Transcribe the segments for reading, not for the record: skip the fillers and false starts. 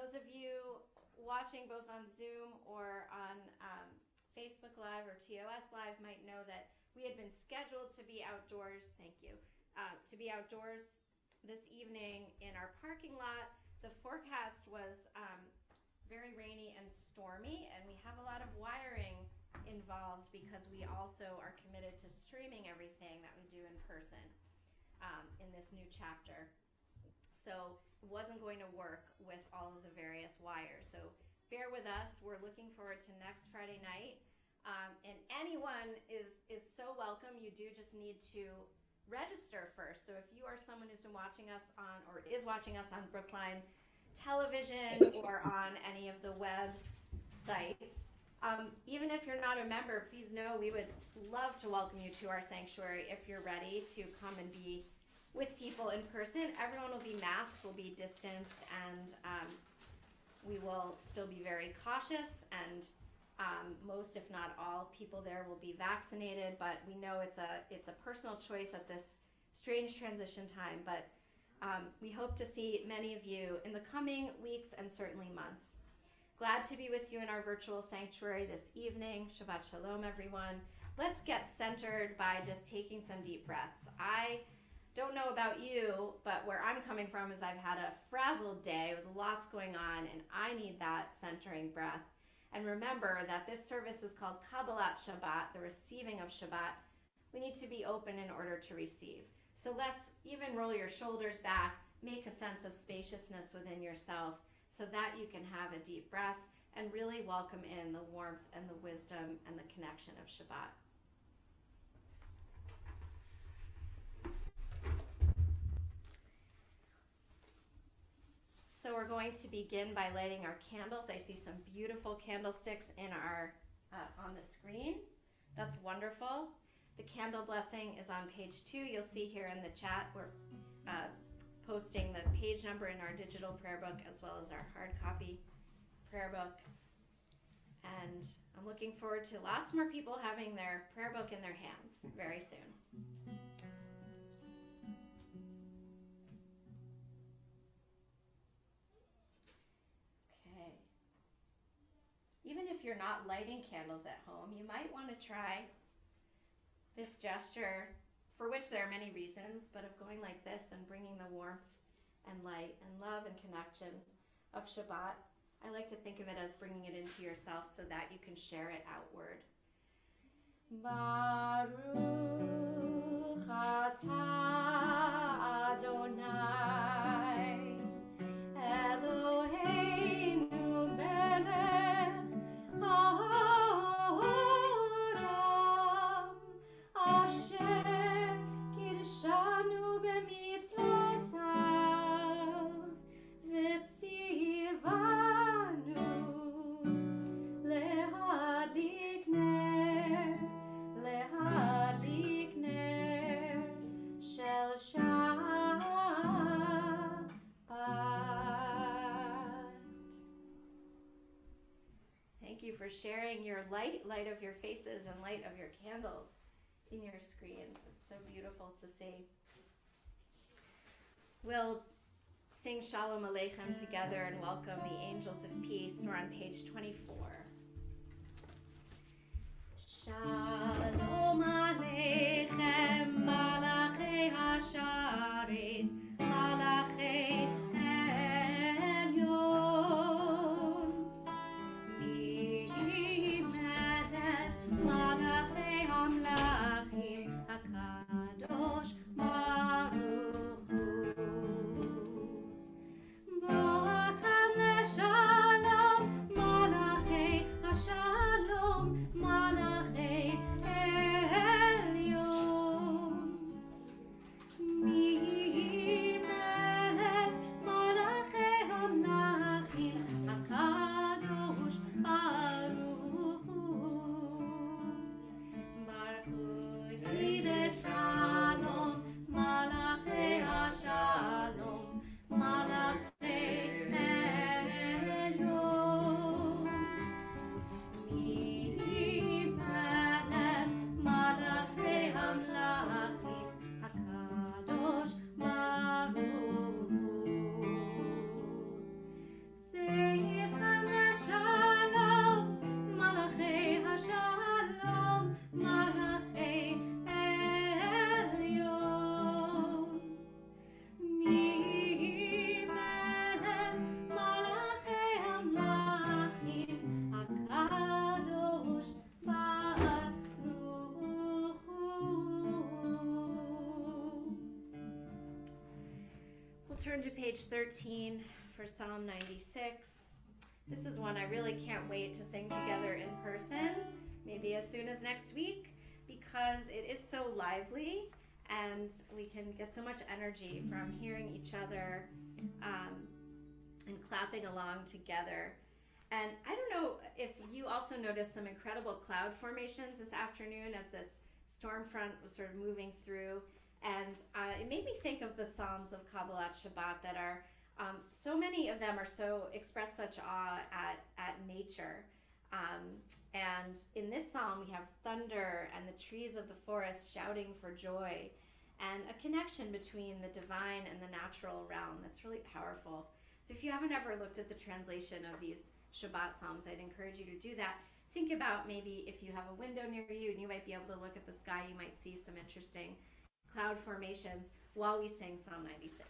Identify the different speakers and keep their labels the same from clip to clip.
Speaker 1: those of you watching both on Zoom or on Facebook Live or TOS Live might know that we had been scheduled to be outdoors, to be outdoors this evening in our parking lot. The forecast was very rainy and stormy, and we have a lot of wiring involved because we also are committed to streaming everything that we do in person in this new chapter. So it wasn't going to work with all of the various wires. So bear with us. We're looking forward to next Friday night. And anyone is so welcome. You do just need to register first. So if you are someone who's been watching us on or is watching us on Brookline Television or on any of the web sites, even if you're not a member, please know we would love to welcome you to our sanctuary if you're ready to come and be with people in person. Everyone will be masked, will be distanced, and we will still be very cautious, and most, if not all, people there will be vaccinated, but we know it's a personal choice at this strange transition time, but we hope to see many of you in the coming weeks and certainly months. Glad to be with you in our virtual sanctuary this evening. Shabbat Shalom, everyone. Let's get centered by just taking some deep breaths. I don't know about you, but where I'm coming from is I've had a frazzled day with lots going on, and I need that centering breath. And remember that this service is called Kabbalat Shabbat, the receiving of Shabbat. We need to be open in order to receive. So let's even roll your shoulders back, make a sense of spaciousness within yourself so that you can have a deep breath and really welcome in the warmth and the wisdom and the connection of Shabbat. So we're going to begin by lighting our candles. I see some beautiful candlesticks in our on the screen. That's wonderful. The candle blessing is on page 2. You'll see here in the chat we're posting the page number in our digital prayer book as well as our hard copy prayer book. And I'm looking forward to lots more people having their prayer book in their hands very soon. Even if you're not lighting candles at home, you might want to try this gesture, for which there are many reasons, but of going like this and bringing the warmth and light and love and connection of Shabbat. I like to think of it as bringing it into yourself so that you can share it outward. Baruch atah Adonai Eloheinu melech haolam asher kirshanu b'mitzvotav v'tzivanu lehadlik ner shel Shabbat. Thank you for sharing your light of your faces and light of your candles in your screens. It's so beautiful to see. We'll sing Shalom Aleichem together and welcome the angels of peace. We're on page 24. Shalom Aleichem, Malachei Hasharet, Malachei Elyon. Mi'melech, Malachei Hamlachim, HaKadosh Baruch Hu. Bo'achem leShalom, Malachei Hashalom, Malachei Elyon. turn to page 13 for Psalm 96. This is one I really can't wait to sing together in person, maybe as soon as next week, because it is so lively and we can get so much energy from hearing each other and clapping along together. And I don't know if you also noticed some incredible cloud formations this afternoon as this storm front was sort of moving through. And it made me think of the Psalms of Kabbalat Shabbat that are, so many of them are express such awe at nature. And in this psalm, we have thunder and the trees of the forest shouting for joy, and a connection between the divine and the natural realm that's really powerful. So if you haven't ever looked at the translation of these Shabbat psalms, I'd encourage you to do that. Think about maybe if you have a window near you and you might be able to look at the sky, you might see some interesting cloud formations while we sing Psalm 96.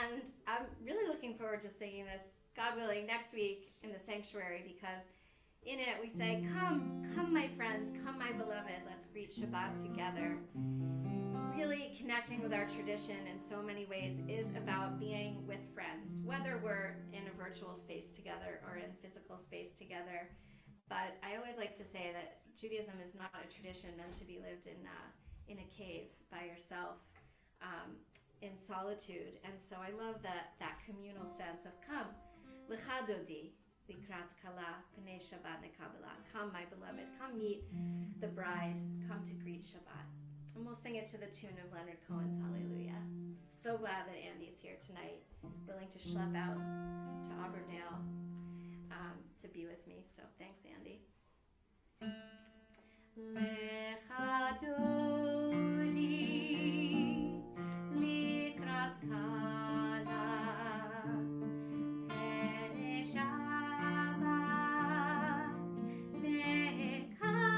Speaker 1: And I'm really looking forward to singing this, God willing, next week in the sanctuary, because in it we say, come, my friends, come, my beloved, let's greet Shabbat together. Really connecting with our tradition in so many ways is about being with friends, whether we're in a virtual space together or in physical space together. But I always like to say that Judaism is not a tradition meant to be lived in a cave by yourself, in solitude. And so I love that communal sense of come, lecha dodi, likrat kala, pnei Shabbat nekabela. Come, my beloved, come meet the bride, come to greet Shabbat. And we'll sing it to the tune of Leonard Cohen's Hallelujah. So glad that Andy's here tonight, willing to schlep out to Auburndale to be with me. So thanks, Andy. Lecha dodi, likrat kala, pnei Shabbat nekabela.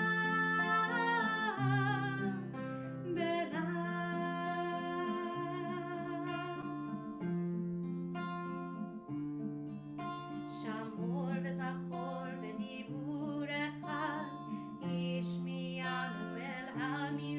Speaker 1: Shamor v'zachor b'dibur echad, ishmiyanu el hamid.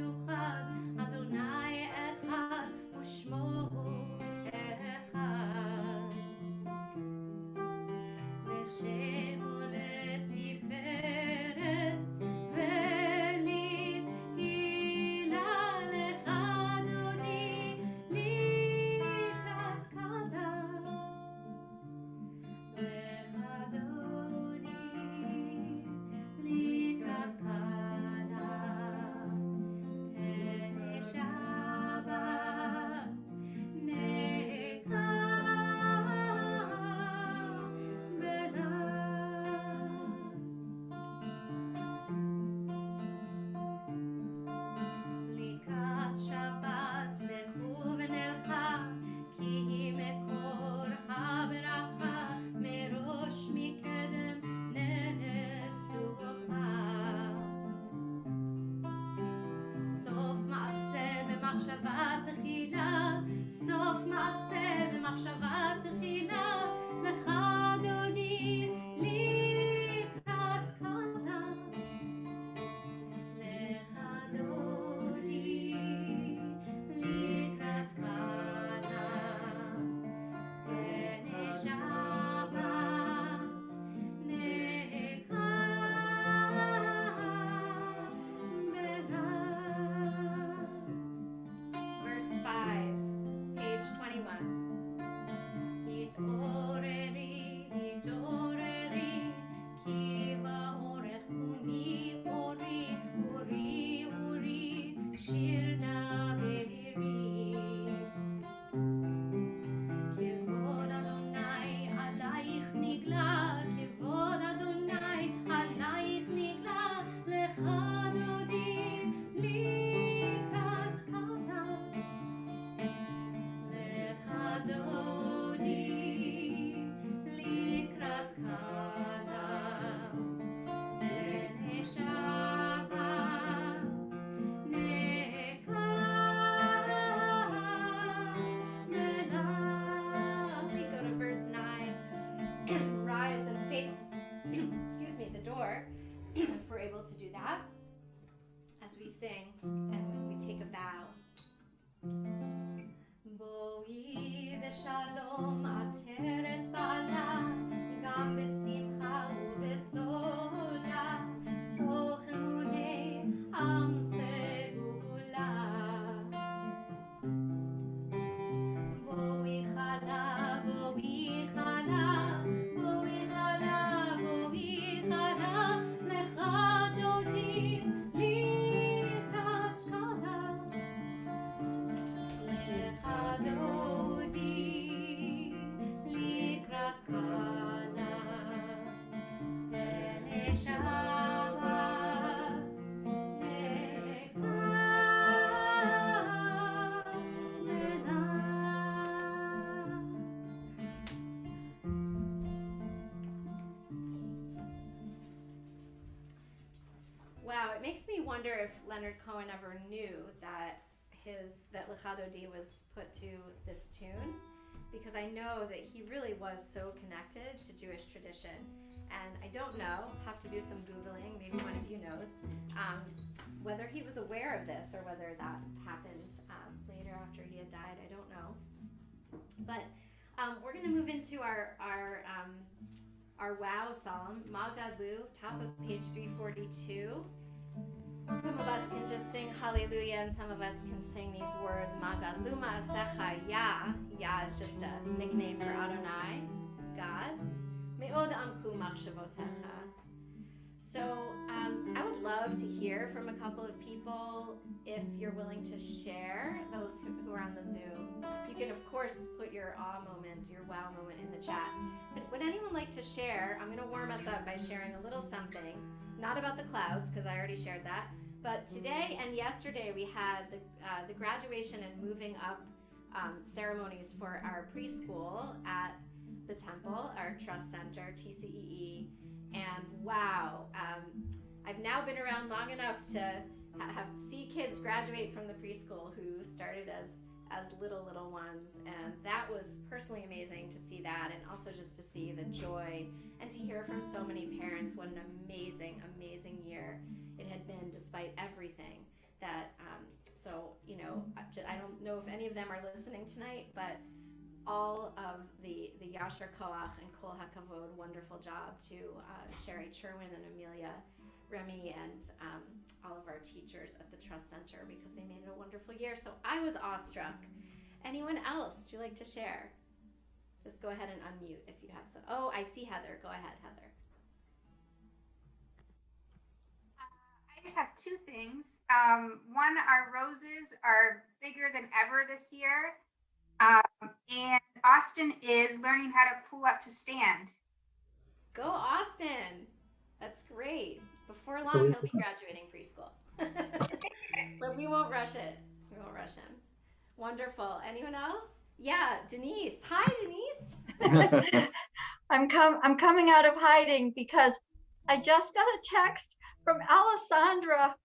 Speaker 1: that as we sing and when we take a bow. Boi v'shalom ateret bala, gam b'simcha u'b'tzola, toch emunei am segula. Boi chala, boi chala, boi chala, boi chala, lecha dodi likrat skala. Lecha dodi likrat skala. Pene Shabbat neka vela. Wow, it makes me wonder if Leonard Cohen ever knew that Lecha Dodi was put to this tune, because I know that he really was so connected to Jewish tradition. And I don't know, have to do some Googling, maybe one of you knows, whether he was aware of this or whether that happened later after he had died. I don't know. But we're going to move into our wow psalm, Ma Gadlu, top of page 342. Some of us can just sing hallelujah, and some of us can sing these words, Ma Gadlu Ma'asecha Yah. Yah is just a nickname for Adonai, God. Me'od amku machshavotecha. So I would love to hear from a couple of people if you're willing to share, those who are on the Zoom. You can, of course, put your awe moment, your wow moment in the chat. But would anyone like to share? I'm going to warm us up by sharing a little something, not about the clouds, because I already shared that. But today and yesterday we had the graduation and moving up ceremonies for our preschool at the temple, our trust center, TCEE. And wow, I've now been around long enough to see kids graduate from the preschool who started as little ones, and that was personally amazing to see that, and also just to see the joy and to hear from so many parents what an amazing year it had been despite everything. That so I don't know if any of them are listening tonight, but all of the Yashar Koach and Kol HaKavod, wonderful job to Sherry Cherwin and Amelia Remy and all of our teachers at the Trust Center, because they made it a wonderful year. So I was awestruck. Anyone else? Would you like to share? Just go ahead and unmute if you have some. Oh, I see Heather. Go ahead, Heather.
Speaker 2: I just have two things. One, our roses are bigger than ever this year. And Austin is learning how to pull up to stand.
Speaker 1: Go Austin. That's great. Before long, he'll be graduating preschool. But we won't rush it. We won't rush him. Wonderful. Anyone else? Yeah, Denise. Hi, Denise.
Speaker 3: I'm coming out of hiding because I just got a text from Alessandra,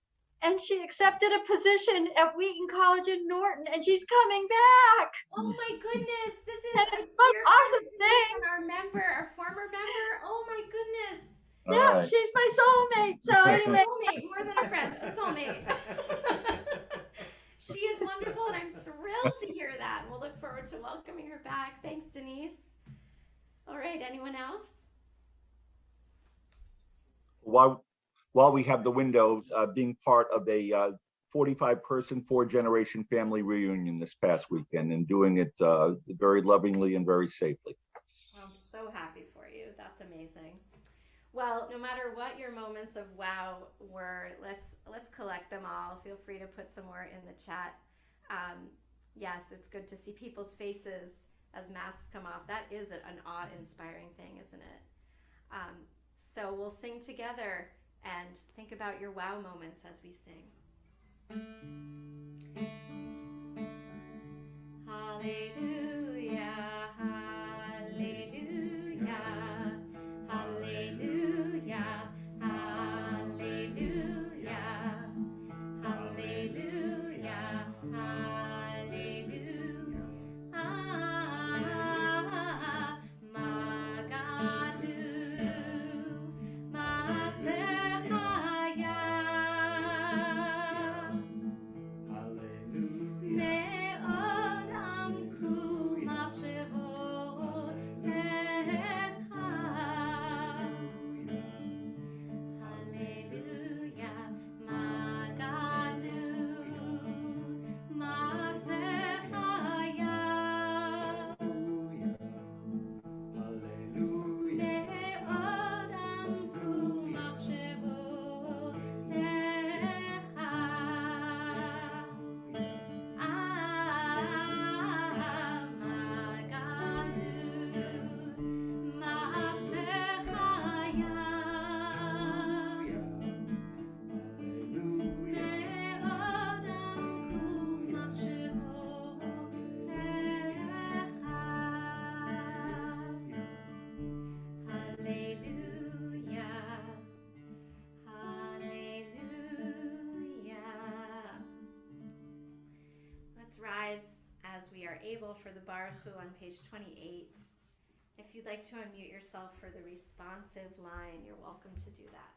Speaker 3: and she accepted a position at Wheaton College in Norton, and she's coming back.
Speaker 1: Oh my goodness, this is
Speaker 3: a awesome thing.
Speaker 1: Our former member. Oh my goodness.
Speaker 3: Yeah, right. She's my soulmate. So anyway,
Speaker 1: soulmate, more than a friend, a soulmate. She is wonderful, and I'm thrilled to hear that. We'll look forward to welcoming her back. Thanks, Denise. All right, anyone else?
Speaker 4: While we have the windows, being part of a 45-person, 4-generation family reunion this past weekend, and doing it very lovingly and very safely.
Speaker 1: I'm so happy for you. That's amazing. Well, no matter what your moments of wow were, let's collect them all. Feel free to put some more in the chat. Yes, it's good to see people's faces as masks come off. That is an awe-inspiring thing, isn't it? So we'll sing together and think about your wow moments as we sing. Hallelujah, hallelujah, hallelujah, hallelujah, hallelujah, hallelujah. Magadu, Masecha Yah. table for the Baruch Hu on page 28. If you'd like to unmute yourself for the responsive line, you're welcome to do that.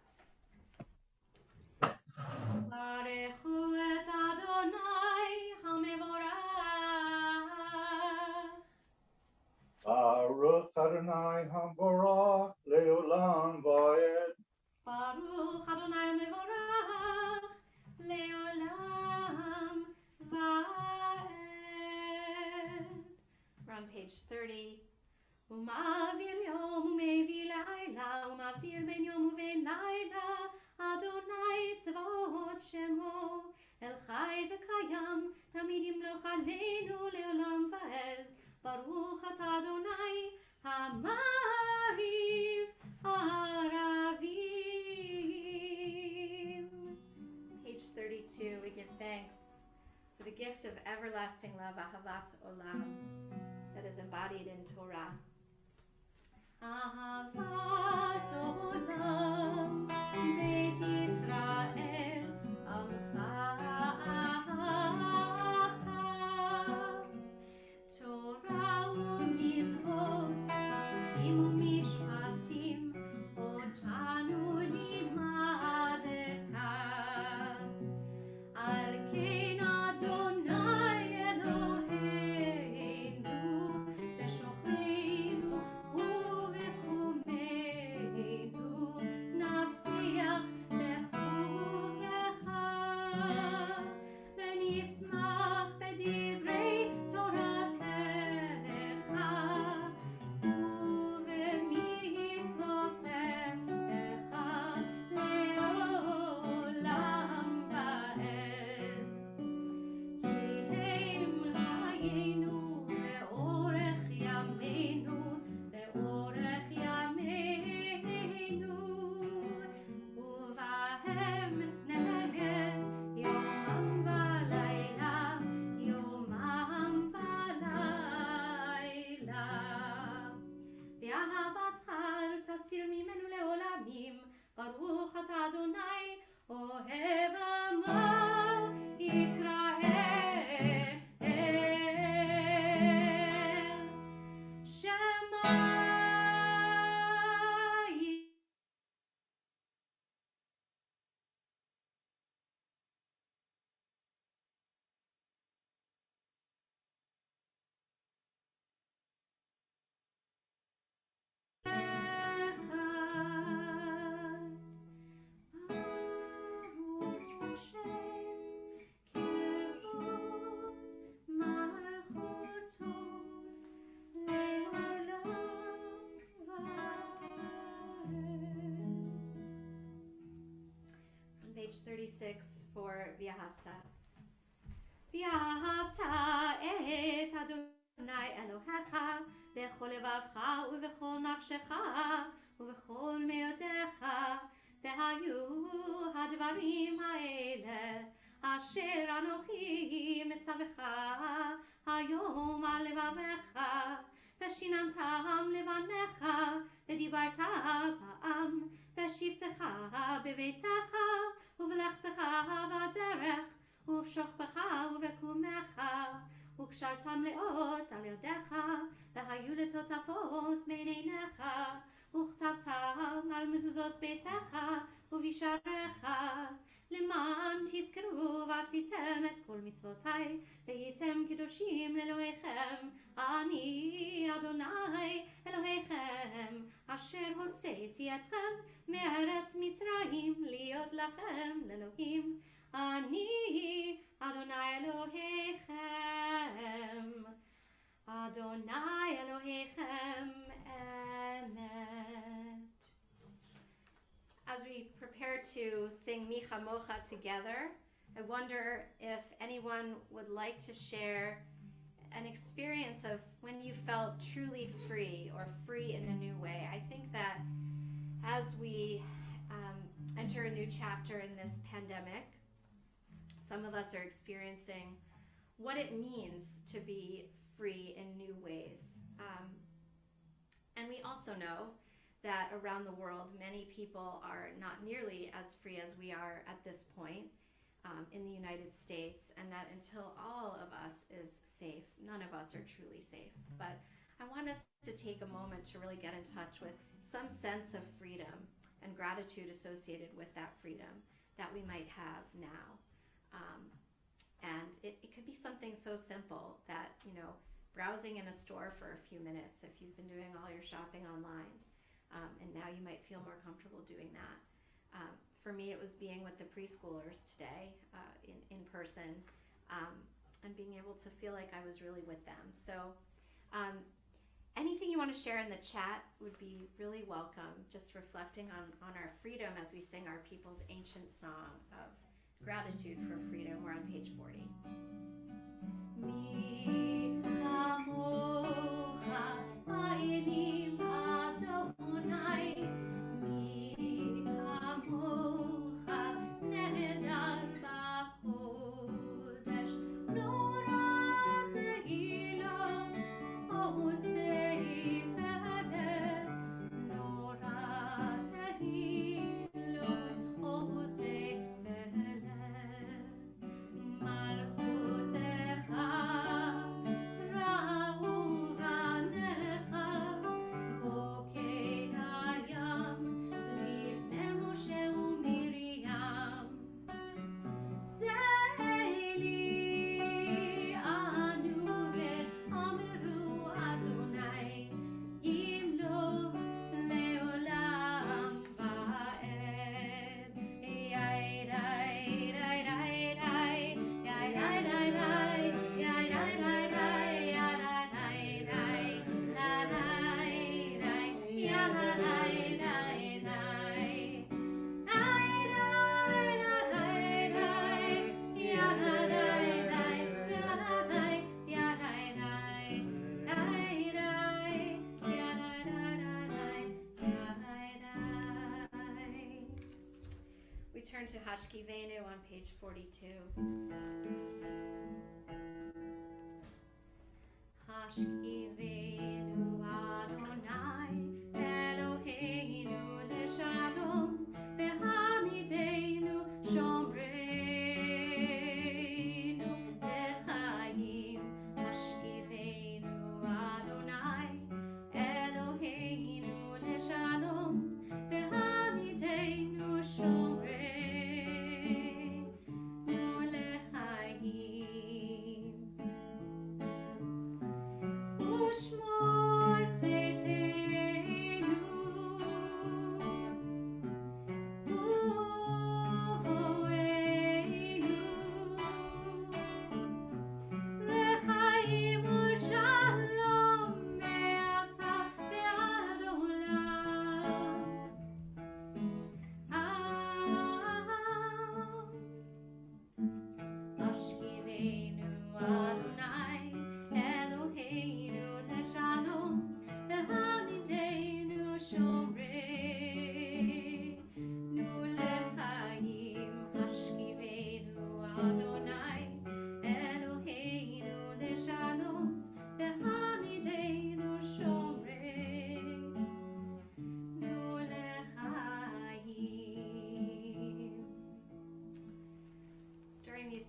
Speaker 1: Baruch Hu et Adonai HaMevorach.
Speaker 4: Baruch Adonai Hamborach Leolam Vaed.
Speaker 1: Baruch Adonai HaMevorach Leolam Vaed. We're on page 30. ומעביר יום ומביא לילה ומבדיל בין יום ובין לילה אדוני צבאות שמו אל חי וקיים תמיד ימלוך עלינו לעולם ועד ברוך אתה אדוני המעריב ערבים. Page 32, we give thanks for the gift of everlasting love, ahavat olam, that is embodied in Torah. אהבת עולם, בית ישראל, עמך אהבת. תורה ומצוות, חוקים ומשפטים, אותנו לימדת. על כן אדוני אלוהינו, בשוכבנו נשיח לחוקך ונשמח בדברי תורתך ובמצוותיך לעולם ועד. כי הם חיינו לאורך ימינו לאורך ימינו ובהם נהגה יומם ולילה יומם ולילה. באהבתך אל תסיר ממנו לעולמים ברוך אתה אדוני אוהב עמו ישראל. Page 36 for V'ahavta. V'ahavta et Adonai Elohecha b'chol לבבך ובכל נפשך ובכל מאודיך. והיו הדברים האלה אשר אנוכי מצווך היום על לבבך ושיננתם לבניך ודיברת בעם בשבתך בביתך ובלכתך בדרך ובשוכבך ובקומך וקשרתם לאות על ידיך והיו לטוטפות בין עיניך וכתבתם על מזוזות ביתך ובשעריך למען תזכרו ועשיתם את כל מצוותיי והייתם קדושים לאלוהיכם. אני אדוני אלוהיכם אשר הוצאתי אתכם מארץ מצרים להיות לכם לאלוהים. אני אדוני אלוהיכם. אדוני אלוהיכם אמת. As we prepare to sing Micha Mocha together, I wonder if anyone would like to share an experience of when you felt truly free or free in a new way. I think that as we enter a new chapter in this pandemic, some of us are experiencing what it means to be free in new ways. And we also know that around the world, many people are not nearly as free as we are at this point. in the United States, and that until all of us is safe, none of us are truly safe. But I want us to take a moment to really get in touch with some sense of freedom and gratitude associated with that freedom that we might have now. And it could be something so simple that, browsing in a store for a few minutes if you've been doing all your shopping online, and now you might feel more comfortable doing that. For me, it was being with the preschoolers today in person, and being able to feel like I was really with them. So anything you want to share in the chat would be really welcome, just reflecting on our freedom as we sing our people's ancient song of gratitude for freedom. We're on page 40. Mi kamocha elim Adonai, mi kamocha nehedar b'kodesh, nora tehilot osei v'heleh, nora tehilot osei v'heleh, malchutecha Turn to Hashkivenu on page 42. Hashkivenu Adonai Eloheinu leShalom v'hamidenu shomreinu lechaim. Hashkivenu Adonai Eloheinu leShalom v'hamidenu shomreinu.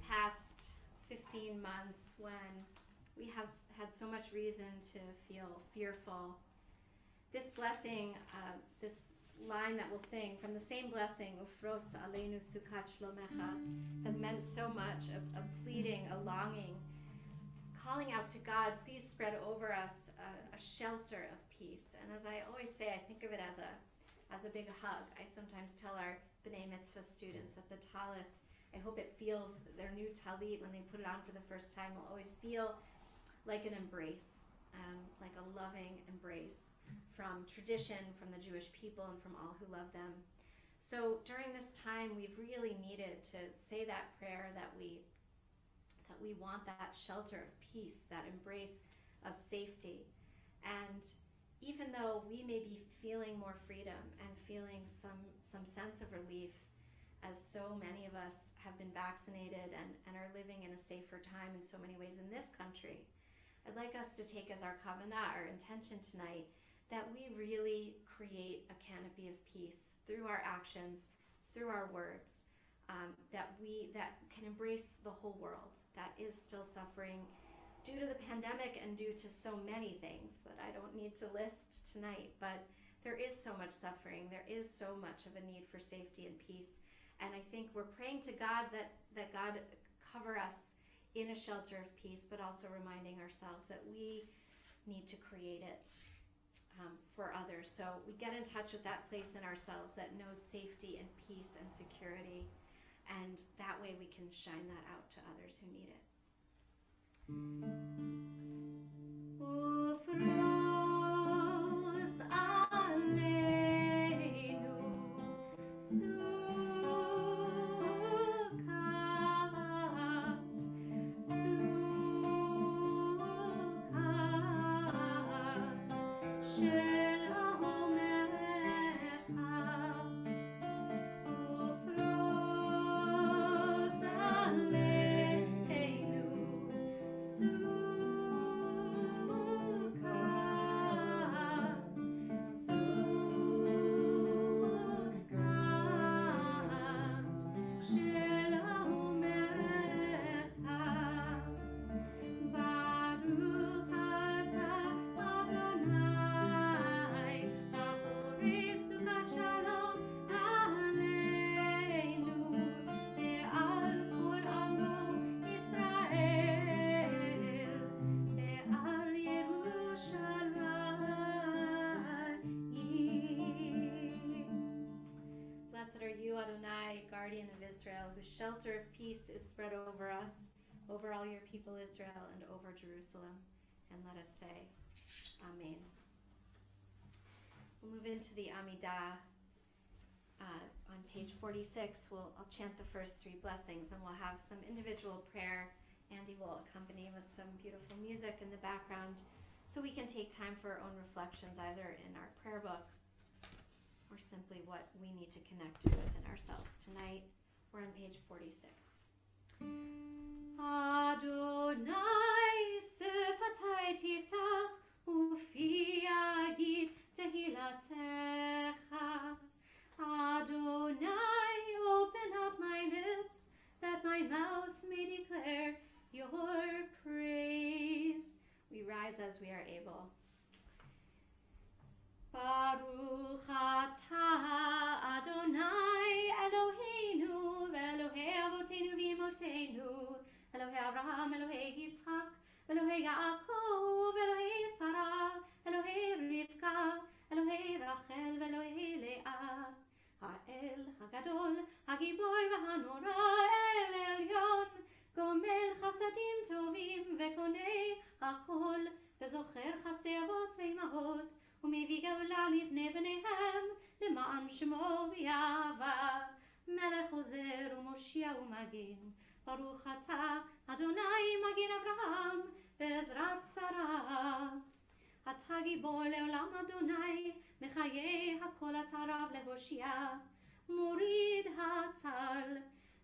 Speaker 1: Past 15 months, when we have had so much reason to feel fearful, this blessing, this line that we'll sing from the same blessing, Ufros Aleinu Sukat Shlomecha, has meant so much of pleading, a longing, calling out to God, please spread over us a shelter of peace. And as I always say, I think of it as a big hug. I sometimes tell our B'nai Mitzvah students that the talis, I hope it feels, their new talit, when they put it on for the first time, will always feel like an embrace, like a loving embrace from tradition, from the Jewish people, and from all who love them. So during this time, we've really needed to say that prayer that we want that shelter of peace, that embrace of safety. And even though we may be feeling more freedom and feeling some sense of relief, as so many of us have been vaccinated and are living in a safer time in so many ways in this country, I'd like us to take as our kavanah, our intention tonight, that we really create a canopy of peace through our actions, through our words, that can embrace the whole world that is still suffering due to the pandemic and due to so many things that I don't need to list tonight. But there is so much suffering. There is so much of a need for safety and peace. And I think we're praying to God that God cover us in a shelter of peace, but also reminding ourselves that we need to create it for others. So we get in touch with that place in ourselves that knows safety and peace and security. And that way we can shine that out to others who need it. Ufros aleinu sukat, Shalom lecha. Ufros aleinu sukat, Shalom lecha. Baruch atah Adonai, Ba'orei sukat shalom aleinu, ve'al kol amo Yisrael, ve'al Yerushalayim. Blessed are you, Adonai, guardian of Israel, whose shelter of peace is spread over us, over all your people Israel, and over Jerusalem. And let us say, Amen. We'll move into the Amidah. On page 46, I'll chant the first three blessings, and we'll have some individual prayer. Andy will accompany with some beautiful music in the background, so we can take time for our own reflections, either in our prayer book or simply what we need to connect to within ourselves tonight. We're on page 46. Adonai sefatai tiftach ufi yagid tehilatecha. Adonai, open up my lips, that my mouth may declare your praise. We rise as we are able. Baruch atah Adonai Eloheinu ve'Elohei Avotenu v'Imotenu, Elohei Avraham, Elohei Yitzchak, Elohei Yaakov, Elohei Sarah, Elohei Rivka, Elohei Rachel ve'Elohei Leah. Ha'el Hagadol, Hagibor v'Hanora, El Elyon, Gomel Chasadim Tovim ve'Konei Hakol, ve'Zocher Chasei Avot ve'Imahot, ומביא גאולה לבני בניהם, למען שמו ויאהבה. מלך עוזר ומושיע ומגן, ברוך אתה, אדוני מגן אברהם, בעזרת שרה. אתה גיבור לעולם אדוני, מחיי הכל אתה רב להושיע, מוריד הצל,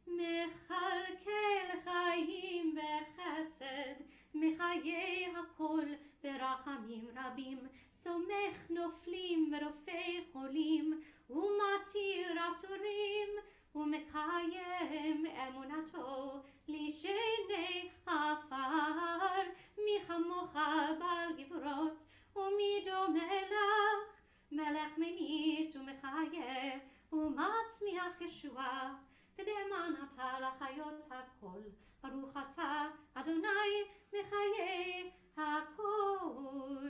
Speaker 1: מכלכל חיים בחסד, מחיי הכל ברחמים רבים, סומך נופלים ורופא חולים, ומתיר אסורים, ומקיים אמונתו לשני עפר. מי כמוך בעל גבורות, ומי דומה לך, מלך ממית ומחיה, ומצמיח ישועה, ונאמן אתה לחיות הכל. ברוך אתה, אדוני, מחיי הכל.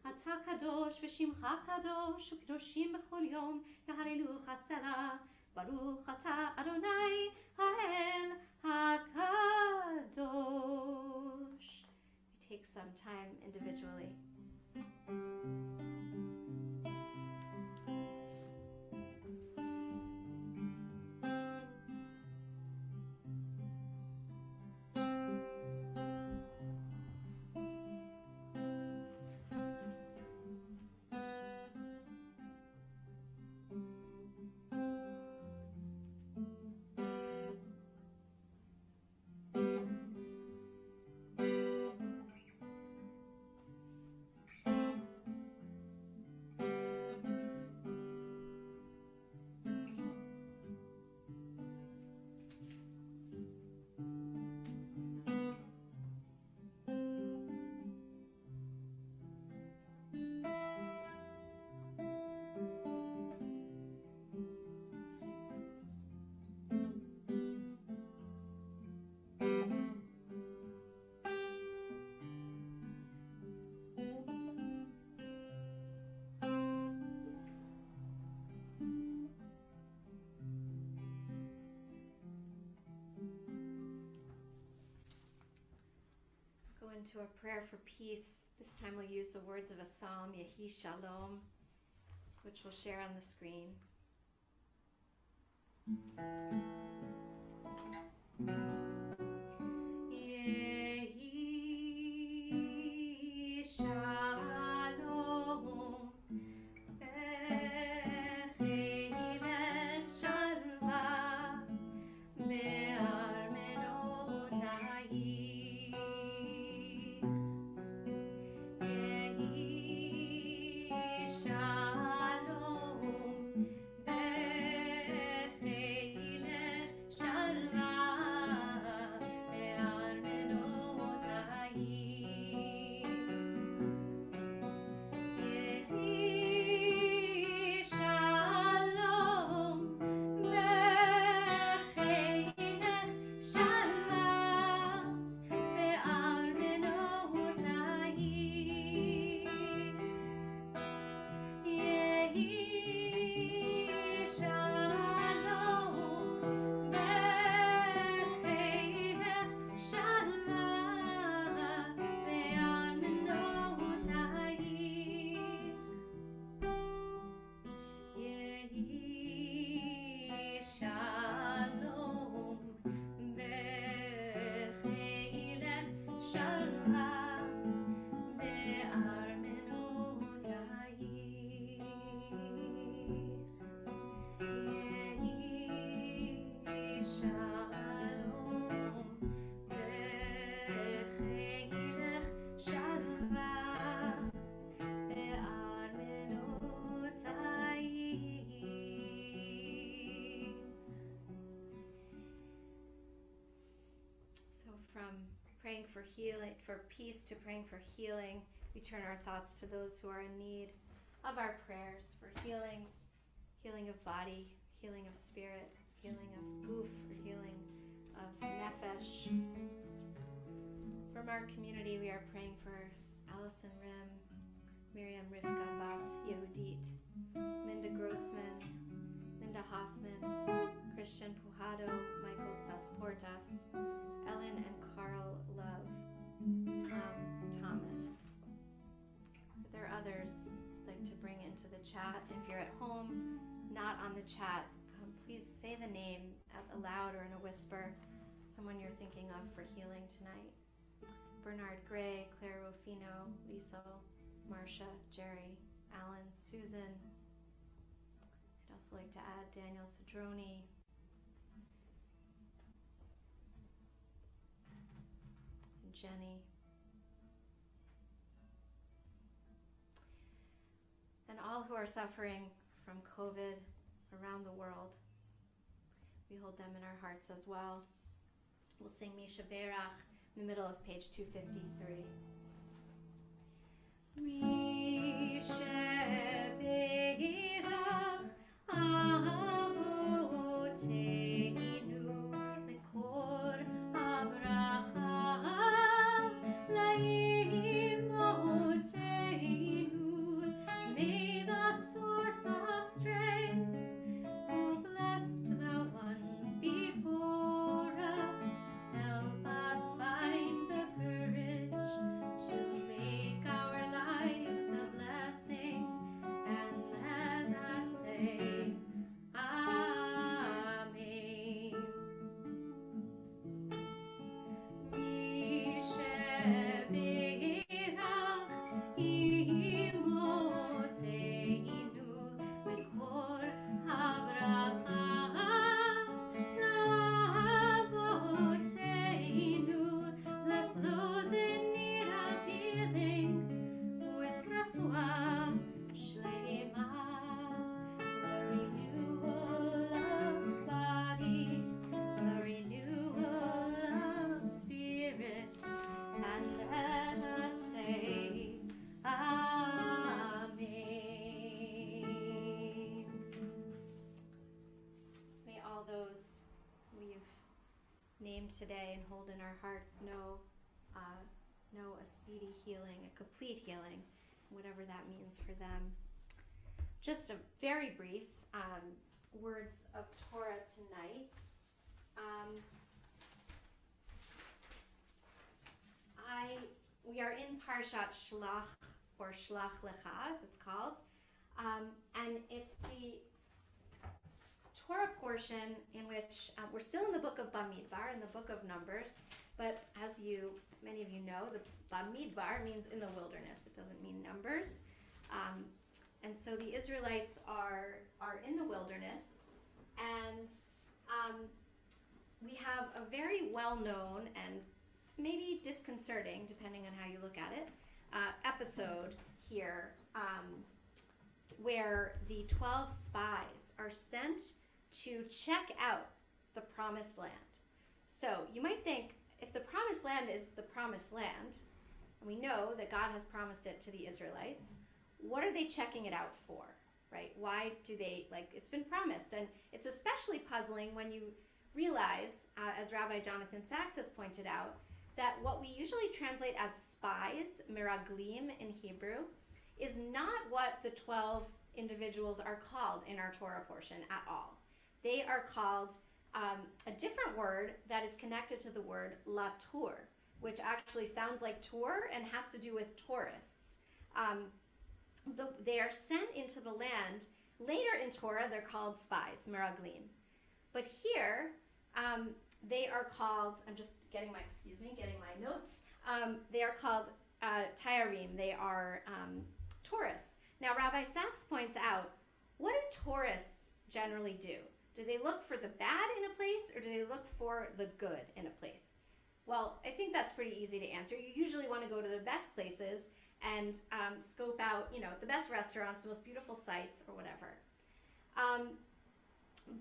Speaker 1: אתה קדוש ושמך קדוש, וקדושים בכל יום, יהללוך סלה. ברוך אתה, אדוני, האל הקדוש. We take some time individually. into a prayer for peace. This time we'll use the words of a psalm, Yehi Shalom, which we'll share on the screen. Yehi Shalom, Bechilech Shalva, Be'armenotayich. Yehi Shalom, Bechilech Shalva, Be'armenotayich. Yehi Shalom, Bechilech Shalva, Be'armenotayich. Yehi Shalom, Bechilech Shalva, Be'armenotayich. Yehi Shalom, Bechilech Shalva, Be'armenotayich. Yehi Shalom, Bechilech Shalva, Be'armenotayich. So from praying for healing, for peace, to praying for healing, we turn our thoughts to those who are in need of our prayers for healing, healing of body, healing of spirit, healing of guf, or healing of nefesh. From our community, we are praying for Allison Rim, Miriam Rivka Bat Yehudit, Linda Grossman, Linda Hoffman, Christian Pujado, Michael Sasportas, Ellen and Carl Love, Tom Thomas. Are there others you'd like to bring into the chat? If you're at home, not on the chat, please say the name aloud or in a whisper, someone you're thinking of for healing tonight. Bernard Gray, Claire Rufino, Lisa, Marcia, Jerry, Alan, Susan. I'd also like to add Daniel Cedrone, and Jenny. And all who are suffering from COVID around the world, we hold them in our hearts as well. We'll sing Misha Berach in the middle of page 253. Misha Berach Avoteinu Mekor Abraha Laimoteinu. May the source of strength, who blessed the ones before us, help us find the courage to make our lives a blessing, and let us say Amen. Mishe Berach Imoteinu Mekor Abraha Lavoteinu. Bless those in need of healing with refuah shlema, the renewal of body, the renewal of spirit, and let us say Amen. May all those we've named today and hold in our hearts know a speedy healing, a complete healing, whatever that means for them. Just a very brief words of Torah tonight. I Parshat Shlach, or Shlach Lecha, as it's called. And it's the Torah portion in which we're still in the book of Bamidbar, in the book of Numbers, but as many of you know, the Bamidbar means in the wilderness. It doesn't mean numbers. And so the Israelites are in the wilderness, and we have a very well-known and maybe disconcerting, depending on how you look at it, episode here where the 12 spies are sent to check out the promised land. So you might think, if the promised land is the promised land, and we know that God has promised it to the Israelites, what are they checking it out for, right? Why do they, it's been promised. And it's especially puzzling when you realize, as Rabbi Jonathan Sachs has pointed out, that what we usually translate as spies, meraglim in Hebrew, is not what the 12 individuals are called in our Torah portion at all. They are called a different word that is connected to the word latur, which actually sounds like tour and has to do with tourists. They are sent into the land. Later in Torah, they're called spies, meraglim. But here, they are called, I'm just getting my notes. They are called tayarim. They are tourists. Now, Rabbi Sachs points out, what do tourists generally do? Do they look for the bad in a place, or do they look for the good in a place? Well, I think that's pretty easy to answer. You usually want to go to the best places and scope out, the best restaurants, the most beautiful sites, or whatever.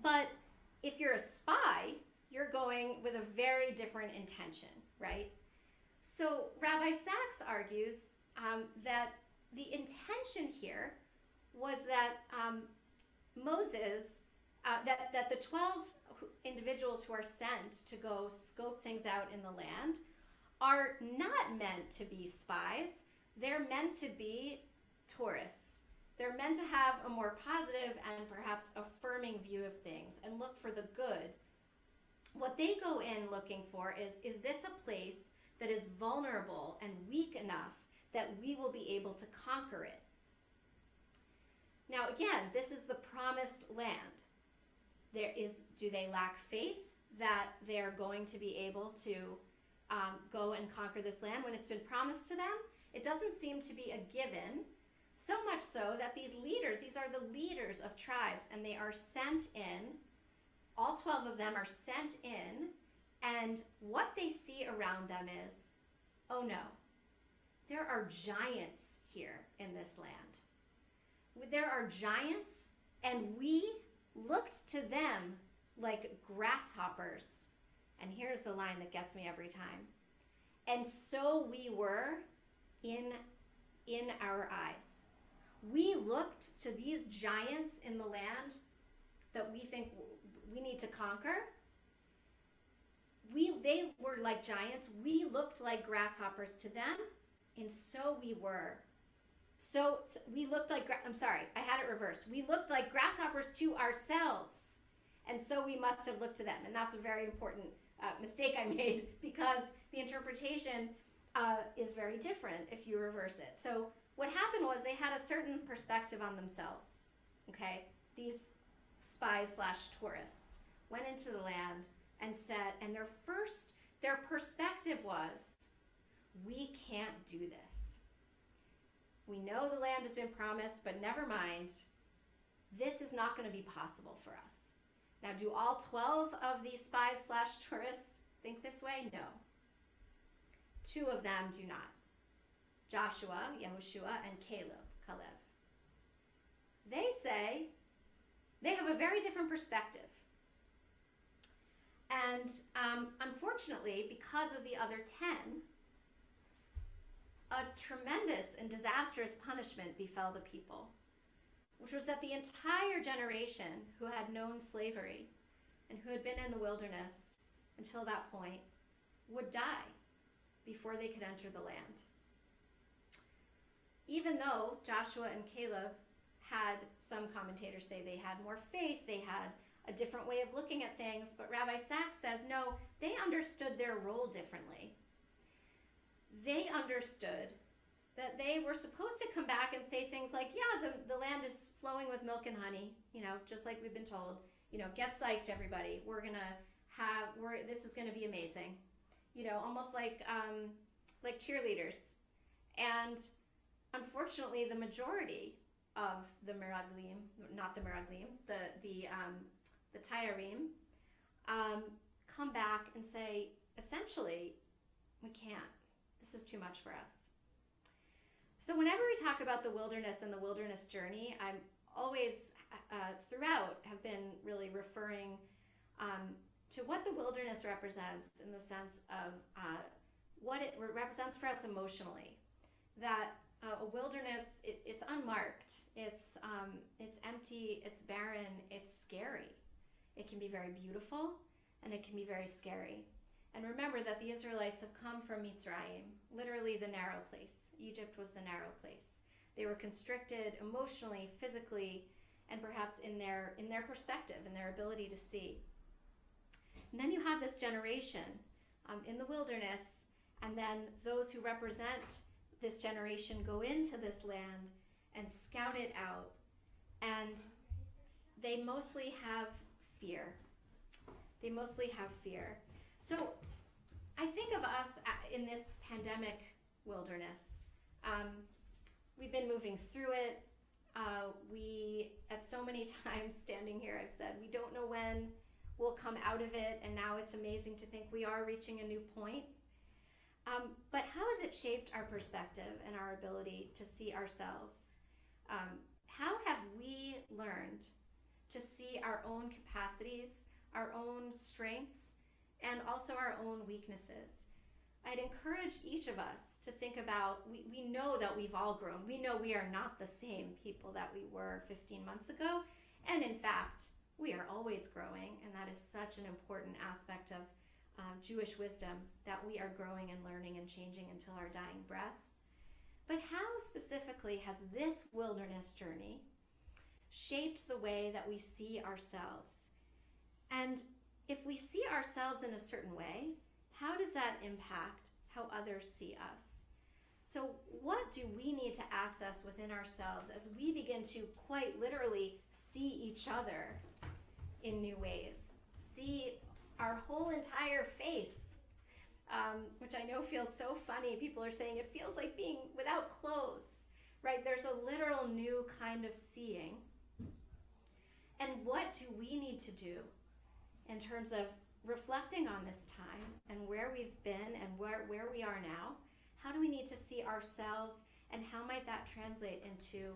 Speaker 1: But if you're a spy, you're going with a very different intention, right? So Rabbi Sachs argues that the intention here was that Moses, that the 12 individuals who are sent to go scope things out in the land are not meant to be spies. They're meant to be tourists. They're meant to have a more positive and perhaps affirming view of things and look for the good. What they go in looking for is this a place that is vulnerable and weak enough that we will be able to conquer it? Now, again, this is the promised land. Do they lack faith that they're going to be able to go and conquer this land when it's been promised to them? It doesn't seem to be a given, so much so that these are the leaders of tribes, and they are sent in. All 12 of them are sent in, and what they see around them is, oh no, there are giants here in this land. There are giants, and we looked to them like grasshoppers. And here's the line that gets me every time. And so we were in our eyes. We looked to these giants in the land that we think we need to conquer. They were like giants. We looked like grasshoppers to them, and so we were. So we looked like, I had it reversed. We looked like grasshoppers to ourselves, and so we must have looked to them. And that's a very important mistake I made, because the interpretation is very different if you reverse it. So what happened was they had a certain perspective on themselves, okay? These spies/tourists went into the land and said, and their perspective was, we can't do this. We know the land has been promised, but never mind. This is not going to be possible for us. Now, do all 12 of these spies/tourists think this way? No. 2 of them do not. Joshua, Yehoshua, and Caleb. They say they have a very different perspective. And unfortunately, because of the other 10, a tremendous and disastrous punishment befell the people, which was that the entire generation who had known slavery and who had been in the wilderness until that point would die before they could enter the land. Even though Joshua and Caleb had, some commentators say they had more faith, they had a different way of looking at things, but Rabbi Sachs says, no, they understood their role differently. They understood that they were supposed to come back and say things like, yeah, the land is flowing with milk and honey, just like we've been told, get psyched, everybody. This is going to be amazing, almost like cheerleaders. And unfortunately, the majority of the Meraglim, not the Meraglim, the Tayarim, come back and say, essentially, we can't. This is too much for us. So whenever we talk about the wilderness and the wilderness journey, I'm always, throughout, have been really referring to what the wilderness represents in the sense of what it represents for us emotionally. That a wilderness, it's unmarked, it's empty, it's barren, it's scary. It can be very beautiful, and it can be very scary. And remember that the Israelites have come from Mitzrayim, literally the narrow place. Egypt was the narrow place. They were constricted emotionally, physically, and perhaps in their perspective, in their ability to see. And then you have this generation in the wilderness, and then those who represent this generation go into this land and scout it out, and they mostly have fear. They mostly have fear. So I think of us in this pandemic wilderness. We've been moving through it. We, at so many times standing here, I've said, we don't know when we'll come out of it, and now it's amazing to think we are reaching a new point. But how has it shaped our perspective and our ability to see ourselves? How have we learned to see our own capacities, our own strengths, and also our own weaknesses? I'd encourage each of us to think about, we know that we've all grown. We know we are not the same people that we were 15 months ago. And in fact, we are always growing. And that is such an important aspect of Jewish wisdom, that we are growing and learning and changing until our dying breath. But how specifically has this wilderness journey shaped the way that we see ourselves? And if we see ourselves in a certain way, how does that impact how others see us? So what do we need to access within ourselves as we begin to quite literally see each other in new ways? See our whole entire face, which I know feels so funny. People are saying it feels like being without clothes, right? There's a literal new kind of seeing. And what do we need to do in terms of reflecting on this time and where we've been and where we are now? How do we need to see ourselves, and how might that translate into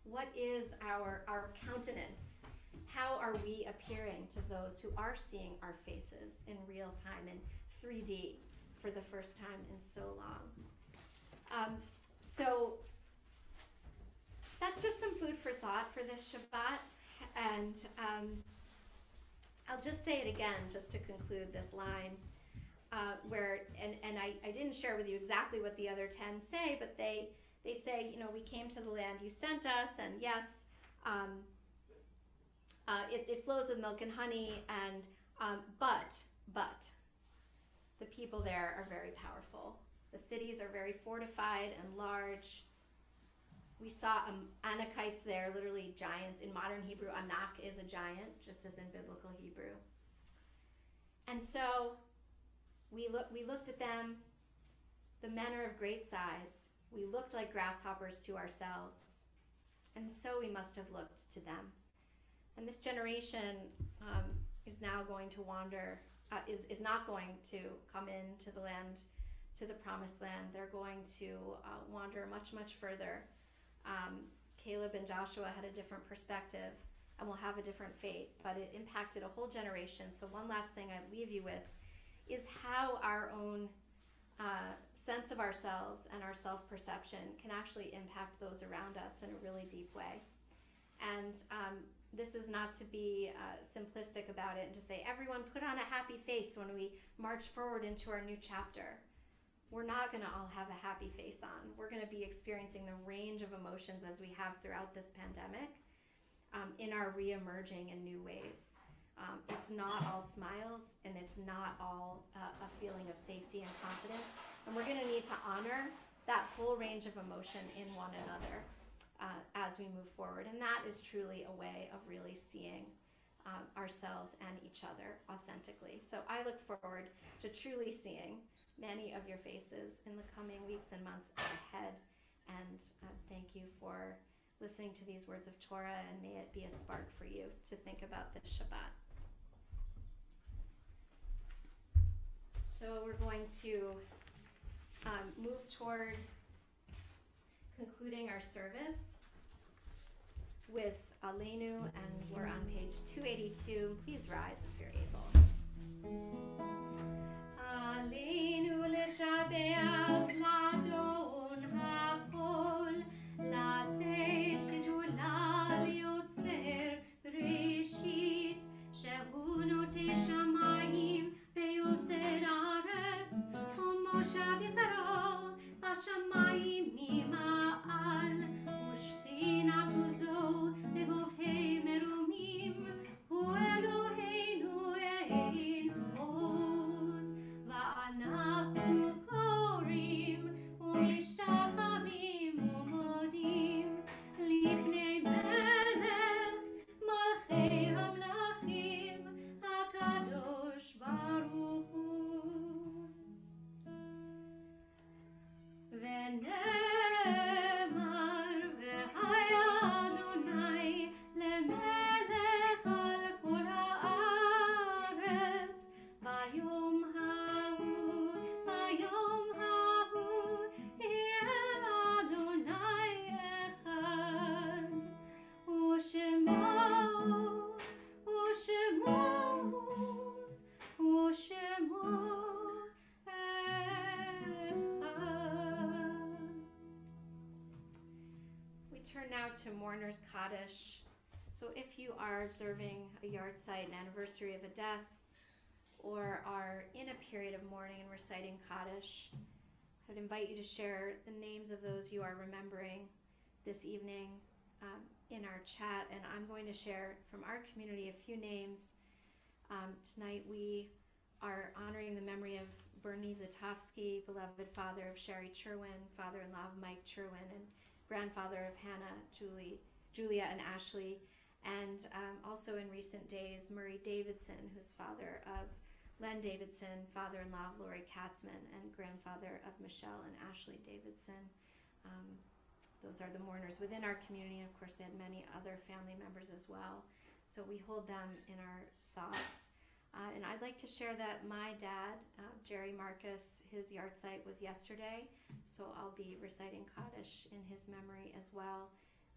Speaker 1: what is our countenance? How are we appearing to those who are seeing our faces in real time, in 3D, for the first time in so long? So that's just some food for thought for this Shabbat. And I'll just say it again, just to conclude this line, where, and I didn't share with you exactly what the other 10 say, but they say, we came to the land you sent us, and yes, it flows with milk and honey, and but the people there are very powerful. The cities are very fortified and large. We saw Anakites there, literally giants. In modern Hebrew, Anak is a giant, just as in biblical Hebrew. And so we looked at them. The men are of great size. We looked like grasshoppers to ourselves. And so we must have looked to them. And this generation is now going to wander, is not going to come into the land, to the promised land. They're going to wander much, much further. Caleb and Joshua had a different perspective and will have a different fate, but it impacted a whole generation. So one last thing I'd leave you with is how our own sense of ourselves and our self-perception can actually impact those around us in a really deep way. And this is not to be simplistic about it and to say, everyone put on a happy face when we march forward into our new chapter. We're not going to all have a happy face on. We're going to be experiencing the range of emotions as we have throughout this pandemic in our re-emerging in new ways. It's not all smiles, and it's not all a feeling of safety and confidence. And we're going to need to honor that full range of emotion in one another as we move forward. And that is truly a way of really seeing ourselves and each other authentically. So I look forward to truly seeing many of your faces in the coming weeks and months ahead. And thank you for listening to these words of Torah, and may it be a spark for you to think about this Shabbat. So we're going to move toward concluding our service with Aleinu, and we're on page 282. Please rise if you're able. Aleinu leshabeach ladon hakol, latzet gedula liotzer bereshit, shehu noteh shamayim veyoser aretz, umoshav yikaro bashamayim mima'al, ushchinatu zo begofhei merumim, hu Eloheinu ein hod, va'anachnu korim umishtachavim umodim lifnei melech malchei hamlachim hakadosh baruch hu. V'nemar v'haya Adonai lemelech al kol haaretz bayom hahu yeh Adonai echad u'shemo echad. We turn now to Mourner's Kaddish. So if you are observing a yard site, an anniversary of a death, or are in a period of mourning and reciting Kaddish, I would invite you to share the names of those you are remembering this evening in our chat. And I'm going to share from our community a few names. Tonight we are honoring the memory of Bernie Zatofsky, beloved father of Sherry Cherwin, father-in-law of Mike Cherwin, and grandfather of Hannah, Julia, and Ashley. And also in recent days, Murray Davidson, who's father of Len Davidson, father-in-law of Lori Katzman, and grandfather of Michelle and Ashley Davidson. Those are the mourners within our community, and of course they had many other family members as well. So we hold them in our thoughts. And I'd like to share that my dad, Jerry Marcus, his yard site was yesterday, so I'll be reciting Kaddish in his memory as well.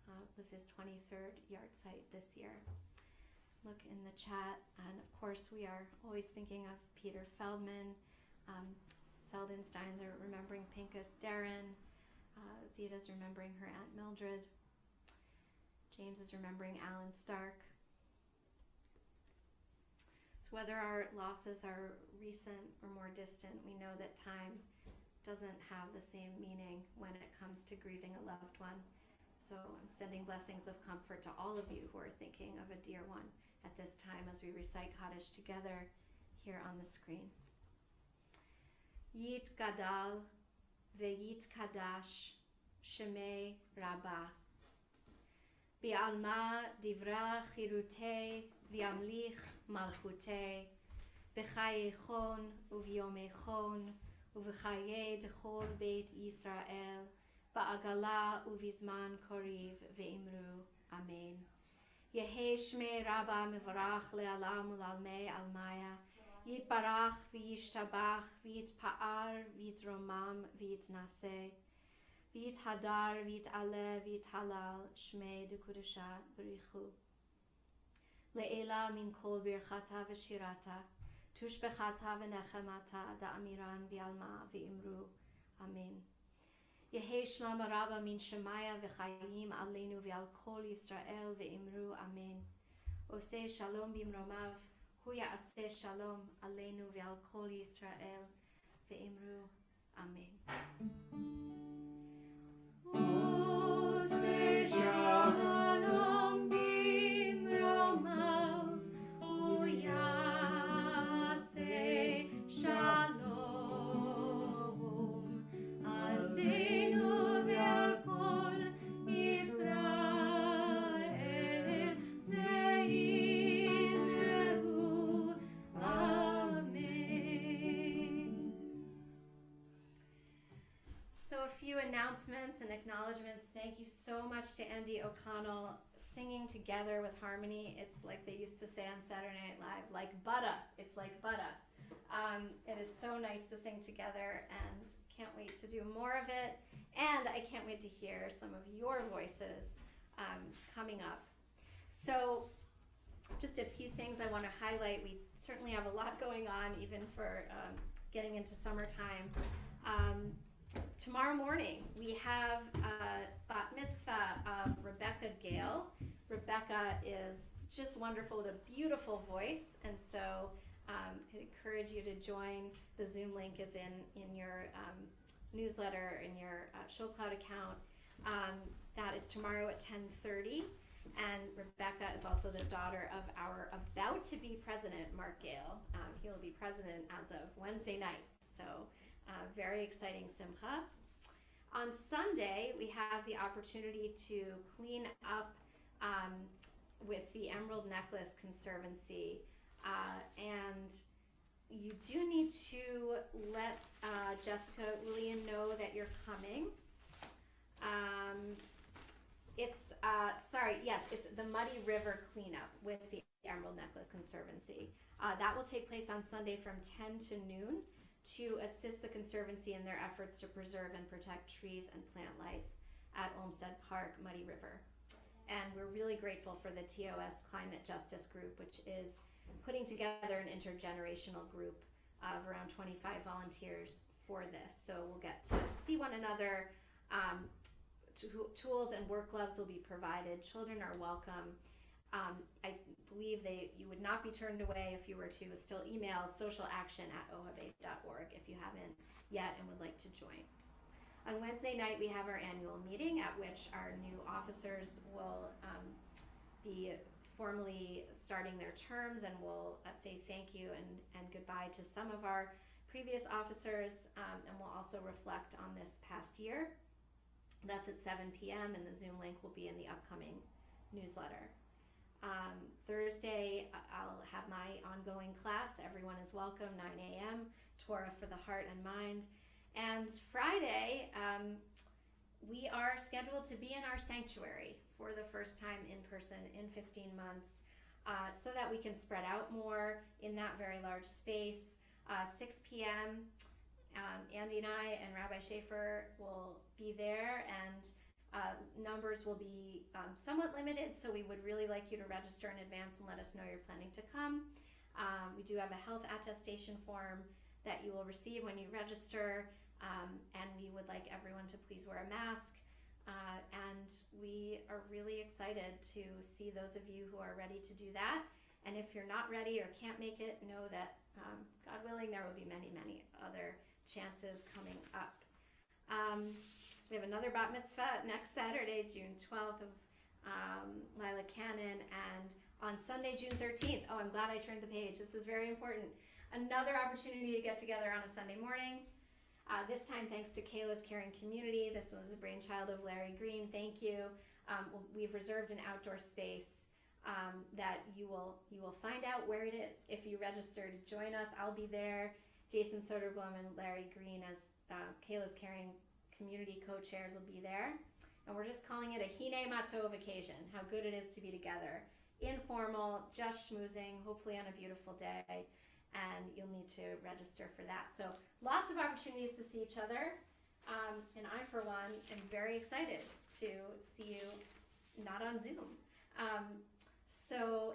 Speaker 1: It was his 23rd yard site this year. Look in the chat, and of course we are always thinking of Peter Feldman. Selden Steins are remembering Pincus Darren. Zita's remembering her Aunt Mildred. James is remembering Alan Stark. So whether our losses are recent or more distant, we know that time doesn't have the same meaning when it comes to grieving a loved one. So I'm sending blessings of comfort to all of you who are thinking of a dear one at this time as we recite Kaddish together here on the screen. Yit Gadal ve'yit Kadash Shemei Rabbah Bi'alma divra chirutei v'yamlich malchutei b'chayechon u'v'yomechon u'v'chayei d'chol beit Yisrael ba'agala u'vizman koriv ve'imru. Amen. Yehi Shmei Rabbah mevarach le'alam u'lalmei almaya yitbarach v'yishtabach v'yitpa'ar v'yitromam v'yitnaseh v'yithadar v'yit'aleh v'yithalal Shmei d'Kudusha b'richu le'ela min kol birchata v'shirata tushbechata v'nechemata da'amiran v'alma v'imru. Amen. Yehi Shlam Rabbah min Shemaya v'chayim aleinu v'al kol Yisrael v'imru. Amen. Oseh Shalom b'imromav hu ya'aseh Shalom aleinu v'al kol Yisrael v'imru. Amen. Oseh Shalom b'imromav hu ya'aseh Shalom aleinu few announcements and acknowledgments. Thank you so much to Andy O'Connell, singing together with harmony. It's like they used to say on Saturday Night Live, like butter. It's like butter. It is so nice to sing together, and can't wait to do more of it. And I can't wait to hear some of your voices coming up. So just a few things I want to highlight. We certainly have a lot going on, even for getting into summertime. Tomorrow morning, we have bat mitzvah of Rebecca Gale. Rebecca is just wonderful with a beautiful voice, and so I encourage you to join. The Zoom link is in your newsletter, in your ShowCloud account. That is tomorrow at 10:30. And Rebecca is also the daughter of our about-to-be president, Mark Gale. He will be president as of Wednesday night, so very exciting simcha. On Sunday, we have the opportunity to clean up with the Emerald Necklace Conservancy, and you do need to let Jessica Willian know that you're coming. It's the Muddy River cleanup with the Emerald Necklace Conservancy. That will take place on Sunday from 10 to noon to assist the Conservancy in their efforts to preserve and protect trees and plant life at Olmsted Park, Muddy River. And we're really grateful for the TOS Climate Justice Group, which is putting together an intergenerational group of around 25 volunteers for this. So we'll get to see one another. Tools and work gloves will be provided. Children are welcome. I believe you would not be turned away if you were to still email socialaction@ohabei.org if you haven't yet and would like to join. On Wednesday night, we have our annual meeting at which our new officers will be formally starting their terms, and we'll say thank you and goodbye to some of our previous officers, and we'll also reflect on this past year. That's at 7 p.m. and the Zoom link will be in the upcoming newsletter. Thursday, I'll have my ongoing class. Everyone is welcome, 9 a.m., Torah for the heart and mind. And Friday, we are scheduled to be in our sanctuary for the first time in person in 15 months, so that we can spread out more in that very large space. 6 p.m., Andy and I and Rabbi Schaefer will be there, and numbers will be somewhat limited, so we would really like you to register in advance and let us know you're planning to come. We do have a health attestation form that you will receive when you register, and we would like everyone to please wear a mask. And we are really excited to see those of you who are ready to do that. And if you're not ready or can't make it, know that, God willing, there will be many, many other chances coming up. We have another bat mitzvah next Saturday, June 12th, of Lila Cannon, and on Sunday, June 13th. Oh, I'm glad I turned the page. This is very important. Another opportunity to get together on a Sunday morning. This time, thanks to Kayla's Caring Community. This was a brainchild of Larry Green. Thank you. We've reserved an outdoor space that you will find out where it is if you register to join us. I'll be there. Jason Soderblom and Larry Green as Kayla's Caring Community co-chairs will be there. And we're just calling it a Hine Matov occasion, how good it is to be together. Informal, just schmoozing, hopefully on a beautiful day. And you'll need to register for that. So lots of opportunities to see each other. And I, for one, am very excited to see you not on Zoom.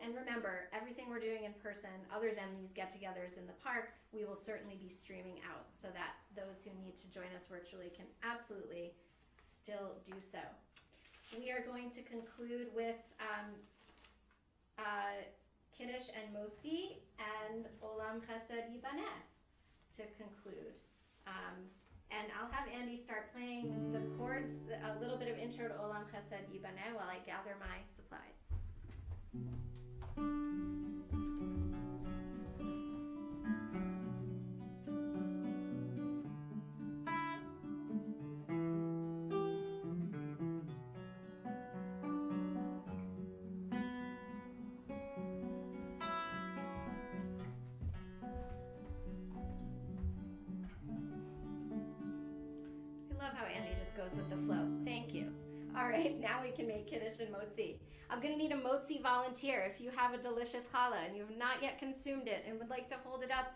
Speaker 1: And remember, everything we're doing in person, other than these get-togethers in the park, we will certainly be streaming out so that those who need to join us virtually can absolutely still do so. We are going to conclude with Kiddush and Motzi and Olam Chesed Yibaneh to conclude. And I'll have Andy start playing the chords, a little bit of intro to Olam Chesed Yibaneh while I gather my supplies. I love how Andy just goes with the flow. Thank you. All right, now we can make kiddush and motzi. I'm going to need a motzi volunteer. If you have a delicious challah and you have not yet consumed it and would like to hold it up,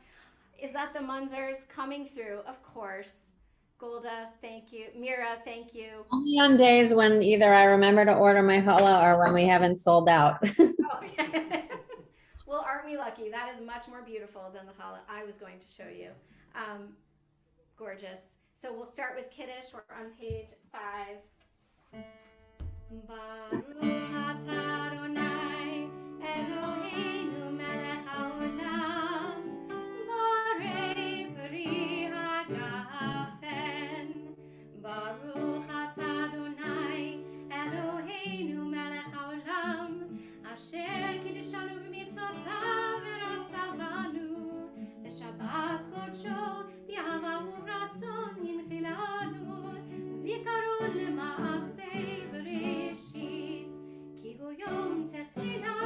Speaker 1: is that the munzers coming through? Of course. Golda, thank you. Mira, thank you.
Speaker 5: Only on days when either I remember to order my challah or when we haven't sold out.
Speaker 1: Oh, yeah. Well, aren't we lucky? That is much more beautiful than the challah I was going to show you. Gorgeous. So we'll start with Kiddush. We're on page 5. Baruch atah Adonai Eloheinu melech haolam borei peri hagafen. Baruch atah Adonai Eloheinu melech haolam asher kiddishanu b'mitzvotav v'ratzavanu l'shabbat kodsho b'ahava uvratzon hinchilanu zikaron lema'aseh bereshit ki hu yom tefila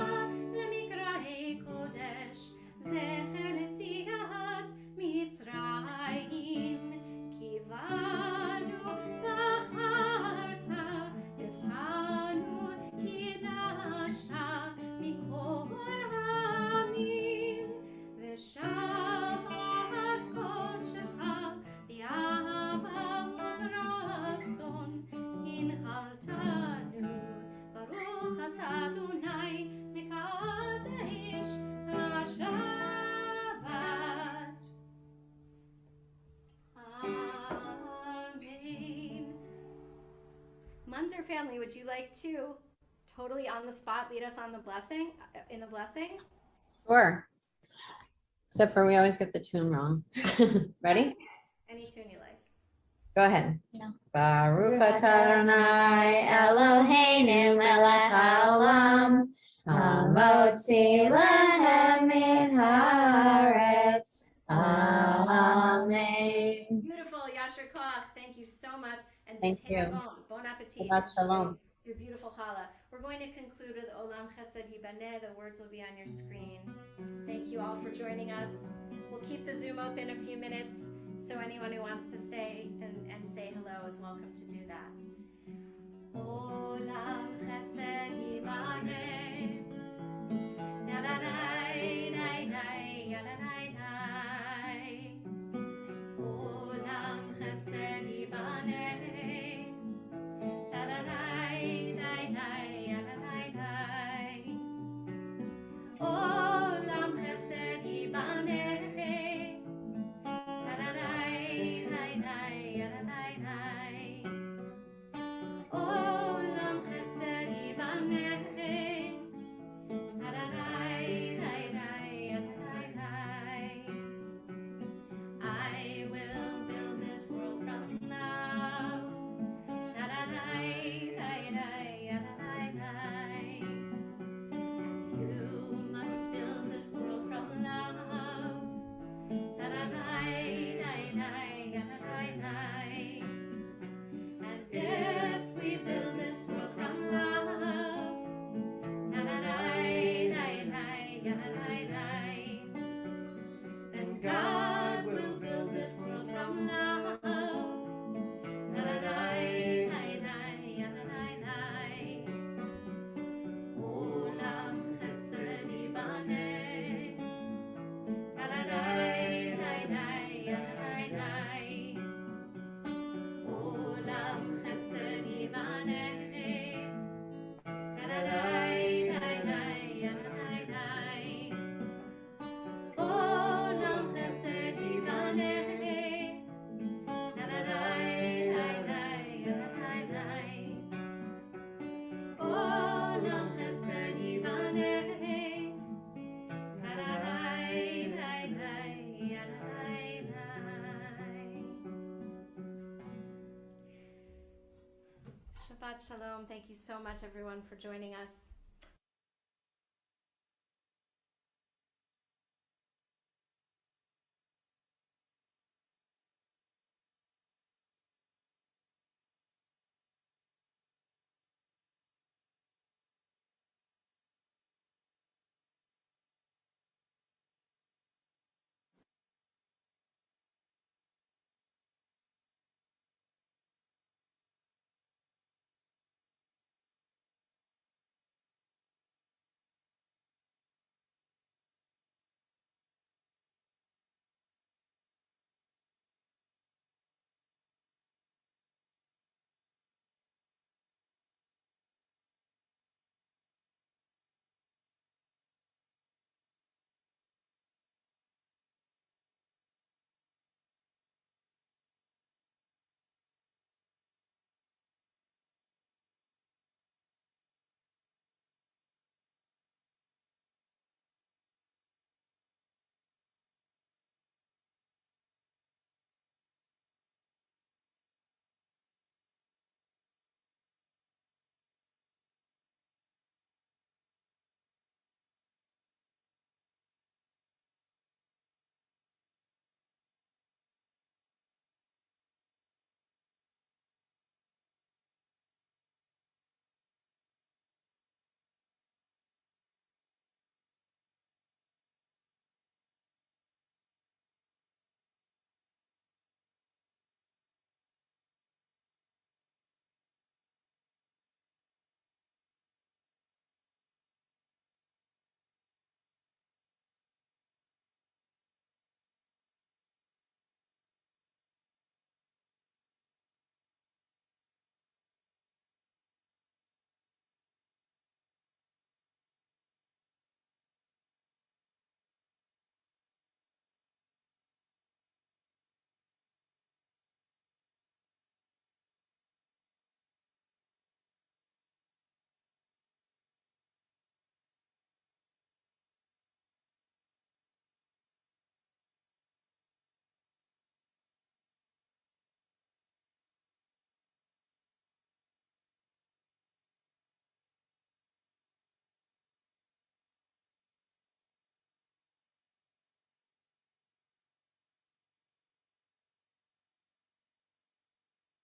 Speaker 1: lemikrahei kodesh zecher letziat mitzrayim kivanu bacharta yotanu kidashta mikol hamim v'shabbat kodshecha b'ahava uvratzon hinchaltanu baruch atah Adonai mekadesh hashabbat. Amen. Munzer family, would you like to totally on the spot lead us on the blessing, in the blessing?
Speaker 5: Sure. Except for we always get the tune wrong. Ready?
Speaker 1: Any tune you like.
Speaker 5: Go ahead.
Speaker 3: No.
Speaker 5: Baruch atah Adonai Eloheinu melech haolam hamotzi lehem min haaretz. Amen.
Speaker 1: Beautiful, Yasher Koach. Thank you so much. And
Speaker 5: Thank you.
Speaker 1: Bon appetit.
Speaker 5: Shabbat shalom.
Speaker 1: Your beautiful challah. We're going to conclude with Olam Chesed Yibaneh. The words will be on your screen. Thank you all for joining us. We'll keep the Zoom open a few minutes, so anyone who wants to say and say hello is welcome to do that. Olam Chesed Yibaneh. Na-na-nai, nai-nai, ya-na-nai-nai. Olam Chesed Yibaneh. Olam chesed yibaneh. Olam chesed yibaneh. I will build this world from love. You must build this world from love. And if we build this world from love, then God will build this world from love. Olam chesed yibaneh. Olam chesed yibaneh. Olam chesed yibaneh. Olam chesed yibaneh. Shabbat Shalom. Thank you so much, everyone, for joining us.